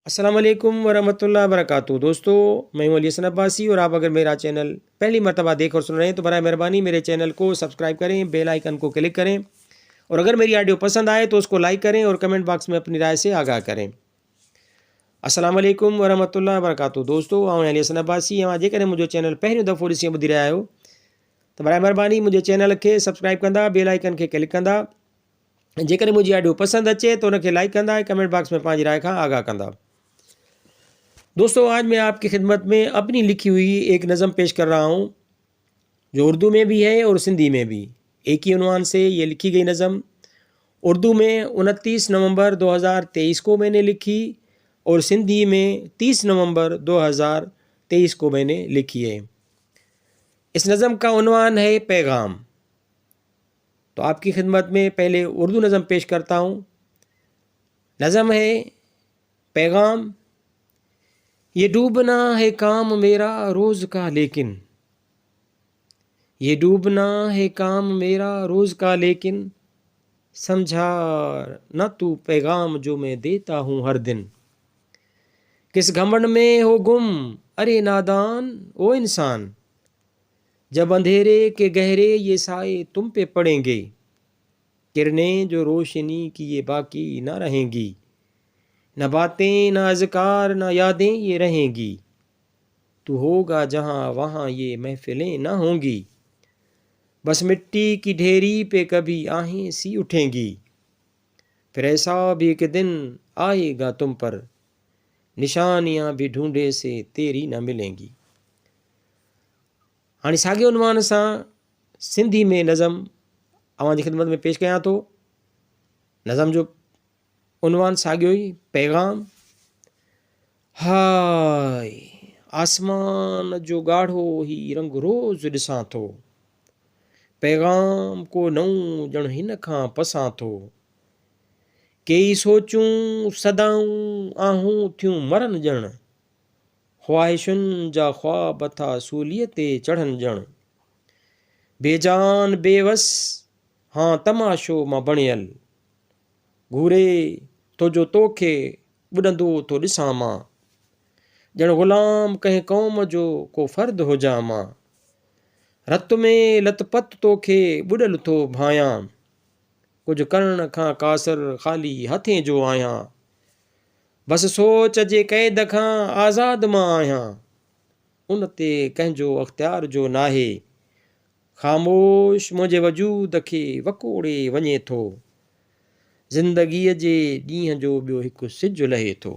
अस्सलाम वालेकुम वरहमतुल्लाहि वबरकातुहू। दोस्तों, मैं हूं अली हसन अब्बासी और आप अगर मेरा चैनल पहली मर्तबा देख और सुन रहे हैं तो बराए मेहरबानी मेरे चैनल को सब्सक्राइब करें, बेल आइकन को क्लिक करें और अगर मेरी ऑडियो पसंद आए तो उसको लाइक करें और कमेंट बॉक्स में अपनी राय से आगाह करें। अस्सलाम वालेकुम वरहमतुल्लाहि वबरकातुहू। दोस्तों, आऊं अली हसन अब्बासी अवां जेकॾहिं मुंहिंजो चैनल पहिरियों दफ़ो ॾिसी ॿुधी रहिया आहियो त बराए महिरबानी मुंहिंजे चैनल खे सब्सक्राइब कंदा, बेल आइकन खे क्लिक कंदा। जेकॾहिं मुंहिंजी ऑडियो पसंद अचे तो उनखे लाइक कंदा, कमेंट बॉक्स में पंहिंजी राय खां आगाह कंदा। दोस्तों, आज मैं आपकी खिदमत में अपनी लिखी हुई एक नज़म पेश कर रहा हूँ जो उर्दू में भी है और सिंधी में भी। एक ही उन्वान से ये लिखी गई नज़म उर्दू में 29 नवंबर 2023 को मैंने लिखी और सिंधी में 30 नवंबर 2023 को मैंने लिखी है। इस नज़म का उन्वान है पैगाम। तो आपकी खिदमत में पहले उर्दू नज़म पेश करता हूँ। नज़म है पैगाम। ये डूबना है काम मेरा रोज़ का लेकिन, ये डूबना है काम मेरा रोज़ का लेकिन, समझा न तू पैगाम जो मैं देता हूँ हर दिन। किस घमंड में हो गुम अरे नादान ओ इंसान, जब अंधेरे के गहरे ये साए तुम पे पड़ेंगे, किरणें जो रोशनी की ये बाकी ना रहेंगी, न बातें न अज़कार न यादें ये रहेंगी। तू होगा जहाँ वहाँ ये महफिलें ना होंगी, बस मिट्टी की ढेरी पे कभी आहें सी उठेंगी। फिर ऐसा भी एक दिन आएगा तुम पर, निशानियाँ भी ढूंढे से तेरी न मिलेंगी। हाणे साॻे उनवान सां सिंधी में नज़म अवां जी ख़िदमत में पेश कयां थो। नज़म जो उनवान साॻियो ई पैगाम। हाय आसमान जो ॻाढ़ो ही रंग रोज़ ॾिसां थो, पैगाम को नऊं ॼण हिन खां पसां थो। केई सोचूं सदाऊं आहूं थियूं मरन ॼण, ख्वाहिशुनि जा ख्वाब था सूलीअ ते चढ़न ॼण। बेजान बेवस हाँ तमाशो मां बणियल, घूरे तो जो तोखे ॿुॾंदो थो ॾिसां मां, ॼण ग़ुलाम कंहिं क़ौम जो को फ़र्द हुजां मां। रत में लतपत तोखे ॿुॾल थो भायां, कुझु करण खां कासर ख़ाली हथें जो आहियां। बसि सोच जे क़ैद खां आज़ाद मां आहियां, उन ते कंहिंजो अख़्तियार जो नाहे। ख़ामोश मुंहिंजे वजूद खे वकोड़े वञे थो, ज़िंदगीअ जे ॾींहं जो ॿियो हिकु सिजु लहे थो।